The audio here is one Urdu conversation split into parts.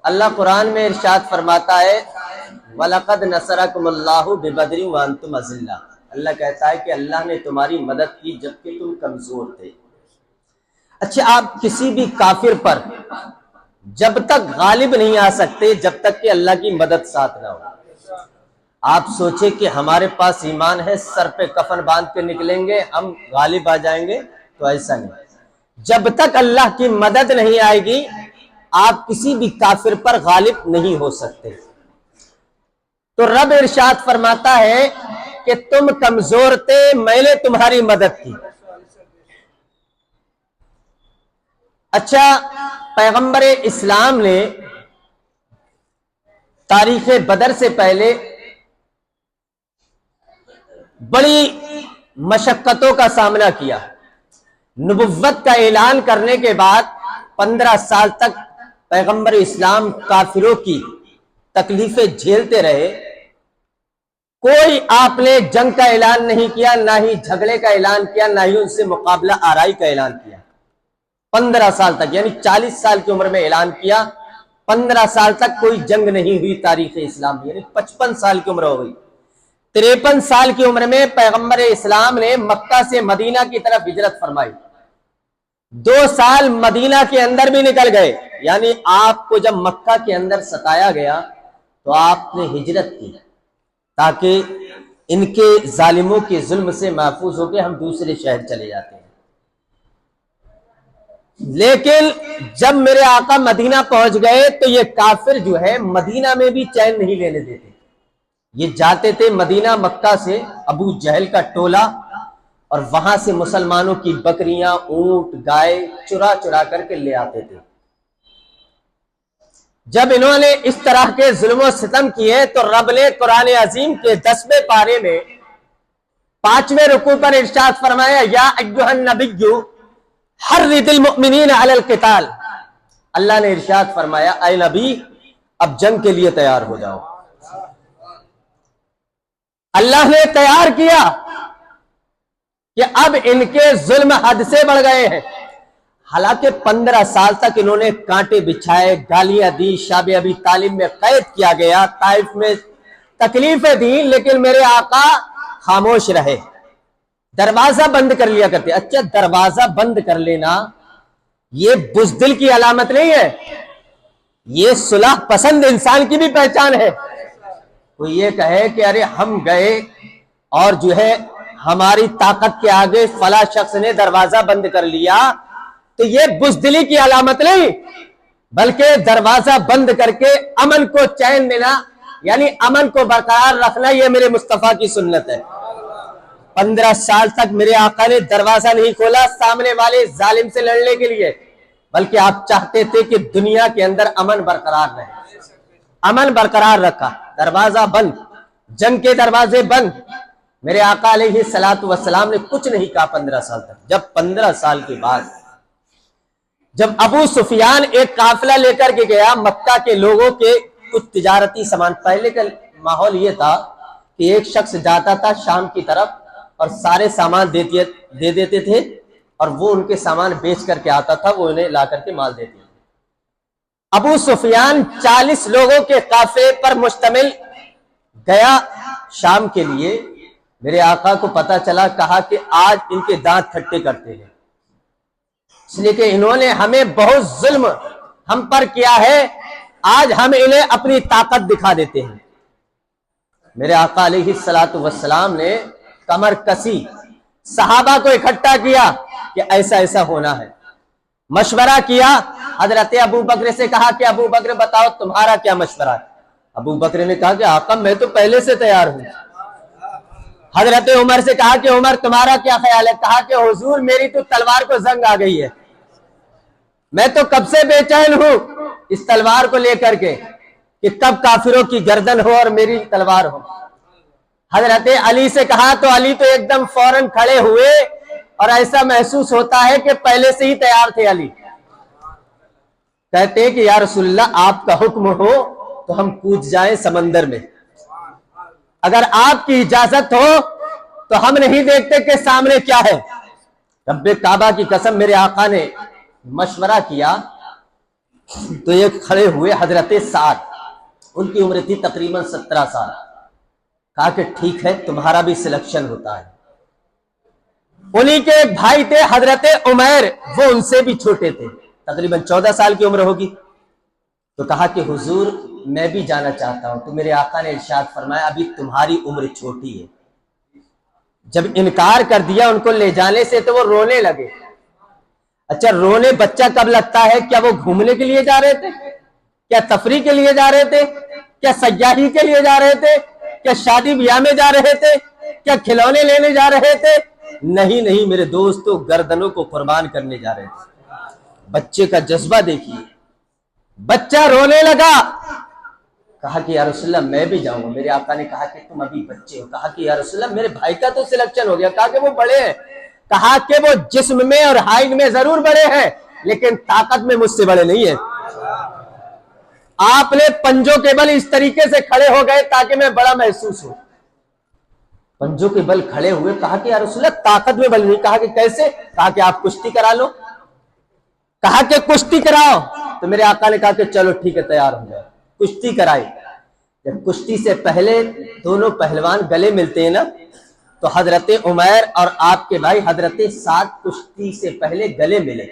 اللہ قرآن میں ارشاد فرماتا ہے وَلَقَدْ نَصَرَكُمُ اللَّهُ بِبَدْرٍ وَأَنْتُمْ أَذِلَّةٌ، اللہ کہتا ہے کہ اللہ نے تمہاری مدد کی جبکہ تم کمزور تھے۔ اچھا، آپ کسی بھی کافر پر جب تک غالب نہیں آ سکتے جب تک کہ اللہ کی مدد ساتھ نہ ہو۔ آپ سوچیں کہ ہمارے پاس ایمان ہے، سر پہ کفن باندھ کے نکلیں گے ہم غالب آ جائیں گے، تو ایسا نہیں۔ جب تک اللہ کی مدد نہیں آئے گی آپ کسی بھی کافر پر غالب نہیں ہو سکتے۔ تو رب ارشاد فرماتا ہے کہ تم کمزور تھے، میں نے تمہاری مدد کی۔ اچھا، پیغمبر اسلام نے تاریخ بدر سے پہلے بڑی مشقتوں کا سامنا کیا۔ نبوت کا اعلان کرنے کے بعد 15 سال تک پیغمبر اسلام کافروں کی تکلیفیں جھیلتے رہے۔ کوئی آپ نے جنگ کا اعلان نہیں کیا، نہ ہی جھگڑے کا اعلان کیا، نہ ہی ان سے مقابلہ آرائی کا اعلان کیا۔ 15 سال تک، یعنی 40 سال کی عمر میں اعلان کیا، 15 سال تک کوئی جنگ نہیں ہوئی تاریخ اسلام میں، یعنی 55 سال کی عمر ہو گئی۔ 53 سال کی عمر میں پیغمبر اسلام نے مکہ سے مدینہ کی طرف ہجرت فرمائی۔ 2 سال مدینہ کے اندر بھی نکل گئے، یعنی آپ کو جب مکہ کے اندر ستایا گیا تو آپ نے ہجرت کی تاکہ ان کے ظالموں کے ظلم سے محفوظ ہو کے ہم دوسرے شہر چلے جاتے ہیں۔ لیکن جب میرے آقا مدینہ پہنچ گئے تو یہ کافر جو ہے مدینہ میں بھی چین نہیں لینے دیتے۔ یہ جاتے تھے مدینہ مکہ سے ابو جہل کا ٹولہ، اور وہاں سے مسلمانوں کی بکریاں، اونٹ، گائے چرا چرا کر کے لے آتے تھے۔ جب انہوں نے اس طرح کے ظلم و ستم کیے تو رب نے قرآن عظیم کے 10ویں پارے میں 5ویں رکوع پر ارشاد فرمایا یا ایھا النبی حرض المؤمنین علی القتال۔ اللہ نے ارشاد فرمایا اے نبی اب جنگ کے لیے تیار ہو جاؤ۔ اللہ نے تیار کیا کہ اب ان کے ظلم حد سے بڑھ گئے ہیں۔ حالانکہ 15 سال تک انہوں نے کانٹے بچھائے، گالیاں دی، شاب ابی طالب میں قید کیا گیا، طائف میں تکلیفیں دی، لیکن میرے آقا خاموش رہے، دروازہ بند کر لیا کرتے۔ اچھا، دروازہ بند کر لینا یہ بزدل کی علامت نہیں ہے، یہ صلح پسند انسان کی بھی پہچان ہے۔ کوئی یہ کہے کہ ارے ہم گئے اور جو ہے ہماری طاقت کے آگے فلاں شخص نے دروازہ بند کر لیا، تو یہ بزدلی کی علامت نہیں، بلکہ دروازہ بند کر کے امن کو چین دینا، یعنی امن کو برقرار رکھنا، یہ میرے مصطفیٰ کی سنت ہے۔ 15 سال تک میرے آقا نے دروازہ نہیں کھولا سامنے والے ظالم سے لڑنے کے لیے، بلکہ آپ چاہتے تھے کہ دنیا کے اندر امن برقرار رہے، امن برقرار رکھا، دروازہ بند، جنگ کے دروازے بند۔ میرے آقا علیہ السلام نے کچھ نہیں کہا 15 سال تک۔ جب 15 سال کے بعد جب ابو سفیان ایک قافلہ لے کر کے گیا، مکہ کے لوگوں کے کچھ تجارتی سامان، پہلے کا ماحول یہ تھا کہ ایک شخص جاتا تھا شام کی طرف اور سارے سامان دے دیتے تھے، اور وہ ان کے سامان بیچ کر کے آتا تھا، وہ انہیں لا کر کے مال دیتے تھے۔ ابو سفیان 40 لوگوں کے قافلے پر مشتمل گیا شام کے لیے۔ میرے آقا کو پتا چلا، کہا کہ آج ان کے دانت کھٹے کرتے ہیں، اس لیے کہ انہوں نے ہمیں بہت ظلم ہم پر کیا ہے، آج ہم انہیں اپنی طاقت دکھا دیتے ہیں۔ میرے آقا علیہ السلام نے کمر کسی صحابہ کو اکٹھا کیا کہ ایسا ایسا ہونا ہے، مشورہ کیا۔ حضرت ابو بکر سے کہا کہ ابو بکر بتاؤ تمہارا کیا مشورہ ہے؟ ابو بکر نے کہا کہ آقا میں تو پہلے سے تیار ہوں۔ حضرت عمر سے کہا کہ عمر تمہارا کیا خیال ہے؟ کہا کہ حضور میری تو تلوار کو زنگ آ گئی ہے، میں تو کب سے بے چین ہوں اس تلوار کو لے کر کے کہ کب کافروں کی گردن ہو اور میری تلوار ہو۔ حضرت علی سے کہا تو علی تو ایک دم فوراً کھڑے ہوئے، اور ایسا محسوس ہوتا ہے کہ پہلے سے ہی تیار تھے علی۔ کہتے ہیں کہ یا رسول اللہ آپ کا حکم ہو تو ہم کود جائیں سمندر میں، اگر آپ کی اجازت ہو تو ہم نہیں دیکھتے کہ سامنے کیا ہے۔ رب کعبہ کی قسم میرے آقا نے مشورہ کیا تو یہ کھڑے ہوئے حضرت سعد، ان کی عمر تھی تقریباً 17 سال. کہا کہ ٹھیک ہے تمہارا بھی سلیکشن ہوتا ہے. انہی کے ایک بھائی تھے حضرت عمیر، وہ ان سے بھی چھوٹے تھے، تقریباً 14 سال کی عمر ہوگی. تو کہا کہ حضور میں بھی جانا چاہتا ہوں. تو میرے آقا نے ارشاد فرمایا ابھی تمہاری عمر چھوٹی ہے. جب انکار کر دیا ان کو لے جانے سے تو وہ رونے لگے. اچھا رونے بچہ کب لگتا ہے؟ کیا وہ گھومنے کے لیے جا رہے تھے؟ کیا تفریح کے لیے جا رہے تھے؟ کیا سیاحی کے لیے جا رہے تھے؟ کیا شادی بیاہ میں جا رہے تھے؟ کیا کھلونے لینے جا رہے تھے؟ نہیں نہیں میرے دوستو، گردنوں کو قربان کرنے جا رہے تھے. بچے کا جذبہ دیکھیے. بچہ رونے لگا. کہا کہ یا رسول اللہ میں بھی جاؤں گا. میرے آقا نے کہا کہ تم ابھی بچے ہو. کہا کہ یا رسول اللہ میرے بھائی کا تو سلیکشن ہو گیا. کہا کہ وہ بڑے ہیں. کہا کہ وہ جسم میں اور ہائٹ میں ضرور بڑے ہیں لیکن طاقت میں مجھ سے بڑے نہیں ہیں. آپ نے پنجوں کے بل اس طریقے سے کھڑے ہو گئے تاکہ میں بڑا محسوس ہوں. پنجوں کے بل کھڑے ہوئے. کہا کہ یا رسول اللہ طاقت میں بل نہیں. کہا کہ کیسے؟ کہا کہ آپ کشتی کرا لو. کہا کہ کشتی کراؤ. تو میرے آقا نے کہا کہ چلو ٹھیک ہے تیار ہو جائے. کشتی کرائی. جب کشتی سے پہلے دونوں پہلوان گلے ملتے ہیں نا، تو حضرت عمیر اور آپ کے بھائی حضرت سعد کشتی سے پہلے گلے ملے.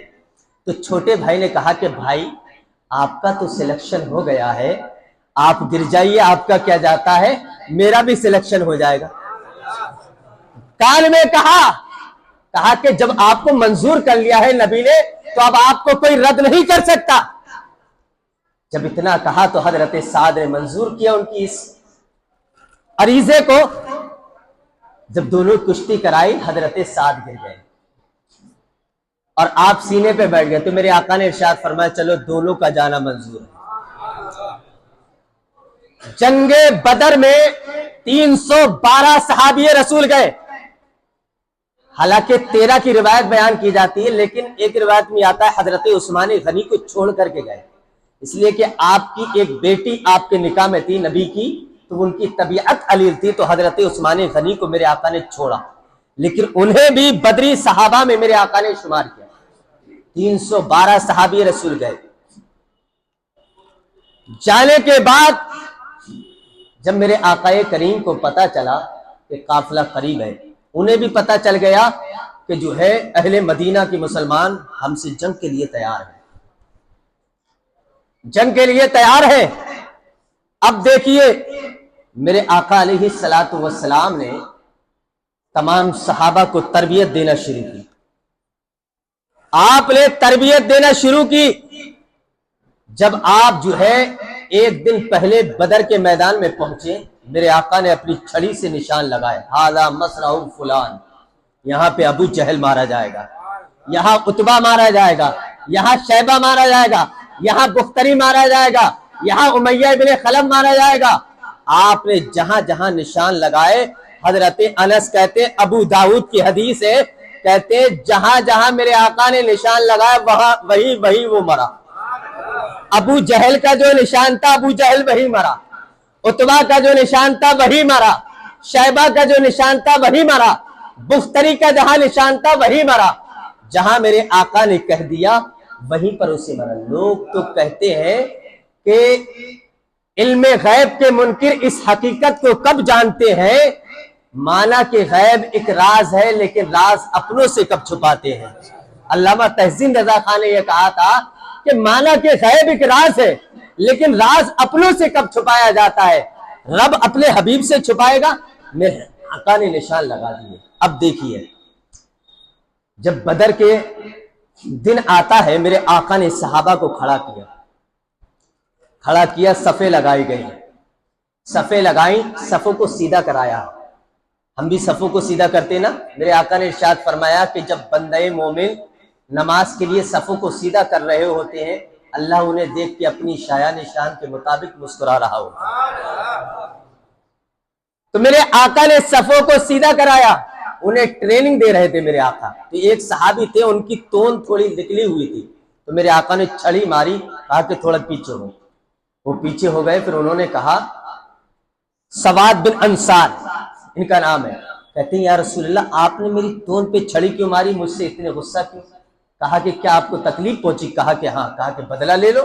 تو چھوٹے بھائی نے کہا کہ بھائی آپ کا تو سلیکشن ہو گیا ہے، آپ گر جائیے، آپ کا کیا جاتا ہے، میرا بھی سلیکشن ہو جائے گا. کان میں کہا کہ جب آپ کو منظور کر لیا ہے نبی نے تو اب آپ کو کوئی رد نہیں کر سکتا. جب اتنا کہا تو حضرت سعد نے منظور کیا ان کی اس عریضے کو. جب دونوں کشتی کرائی حضرت سعد گر گئے اور آپ سینے پہ بیٹھ گئے. تو میرے آقا نے ارشاد فرمایا چلو دونوں کا جانا منظور ہے. جنگ بدر میں 312 صحابی رسول گئے. حالانکہ 13 کی روایت بیان کی جاتی ہے لیکن ایک روایت میں آتا ہے حضرت عثمان غنی کو چھوڑ کر کے گئے، اس لیے کہ آپ کی ایک بیٹی آپ کے نکاح میں تھی نبی کی، تو ان کی طبیعت علیل تھی، تو حضرت عثمان غنی کو میرے آقا نے چھوڑا. لیکن انہیں بھی بدری صحابہ میں میرے آقا نے شمار کیا. 312 صحابی رسول گئے. جانے کے بعد جب میرے آقا کریم کو پتا چلا کہ قافلہ قریب ہے، انہیں بھی پتا چل گیا کہ جو ہے اہل مدینہ کی مسلمان ہم سے جنگ کے لیے تیار ہیں، جنگ کے لیے تیار ہے. اب دیکھیے میرے آقا علیہ الصلوۃ والسلام نے تمام صحابہ کو تربیت دینا شروع کی. آپ نے تربیت دینا شروع کی. جب آپ جو ہے ایک دن پہلے بدر کے میدان میں پہنچے، میرے آقا نے اپنی چھڑی سے نشان لگائے، ھذا مصرع فلان، یہاں پہ ابو جہل مارا جائے گا، یہاں عتبہ مارا جائے گا، یہاں شیبہ مارا جائے گا، یہاں بختری مارا جائے گا، یہاں امیہ ابن خلف مارا جائے گا. آپ نے جہاں جہاں نشان لگائے، حضرت انس کہتے ابو داؤد کی حدیث ہے، کہتے جہاں جہاں میرے آقا نے نشان لگایا وہی وہ مرا. ابو جہل کا جو نشان تھا ابو جہل وہی مرا، عتبہ کا جو نشان تھا وہی مرا، شیبہ کا جو نشان تھا وہی مرا، بختری کا جہاں نشان تھا وہی مرا. جہاں میرے آقا نے کہہ دیا وہیں پر اسے مرا. لوگ تو کہتے ہیں کہ علم غیب کے منکر اس حقیقت کو کب جانتے ہیں، مانا کہ غیب ایک راز ہے لیکن راز اپنوں سے کب چھپاتے ہیں. علامہ تحسین رضا خان نے یہ کہا تھا کہ مانا کہ غیب ایک راز ہے لیکن راز اپنوں سے کب چھپایا جاتا ہے. رب اپنے حبیب سے چھپائے گا. میرے آقا نے نشان لگا دیے. اب دیکھیے جب بدر کے دن آتا ہے، میرے آقا نے صحابہ کو کھڑا کیا، صفیں لگائی گئی، صفیں لگائیں، صفوں کو سیدھا کرایا. ہم بھی صفوں کو سیدھا کرتے نا. میرے آقا نے ارشاد فرمایا کہ جب بندہ مومن نماز کے لیے صفوں کو سیدھا کر رہے ہوتے ہیں، اللہ انہیں دیکھ کے اپنی شایان نشان کے مطابق مسکرا رہا ہوتا ہے. تو میرے آقا نے صفوں کو سیدھا کرایا. انہیں ٹریننگ دے رہے تھے میرے آقا. تو ایک صحابی تھے، ان کی توند تھوڑی نکلی ہوئی تھی، تو میرے آقا نے چھڑی ماری، کہا کہ تھوڑا پیچھے ہو. وہ پیچھے ہو گئے. پھر انہوں نے کہا سواد بن انصار ان کا نام ہے، کہتے ہیں یا رسول اللہ آپ نے میری توند پہ چھڑی کیوں ماری، مجھ سے اتنے غصہ کیوں؟ کہا کہ کیا آپ کو تکلیف پہنچی؟ کہا کہ ہاں. کہا کہ بدلہ لے لو.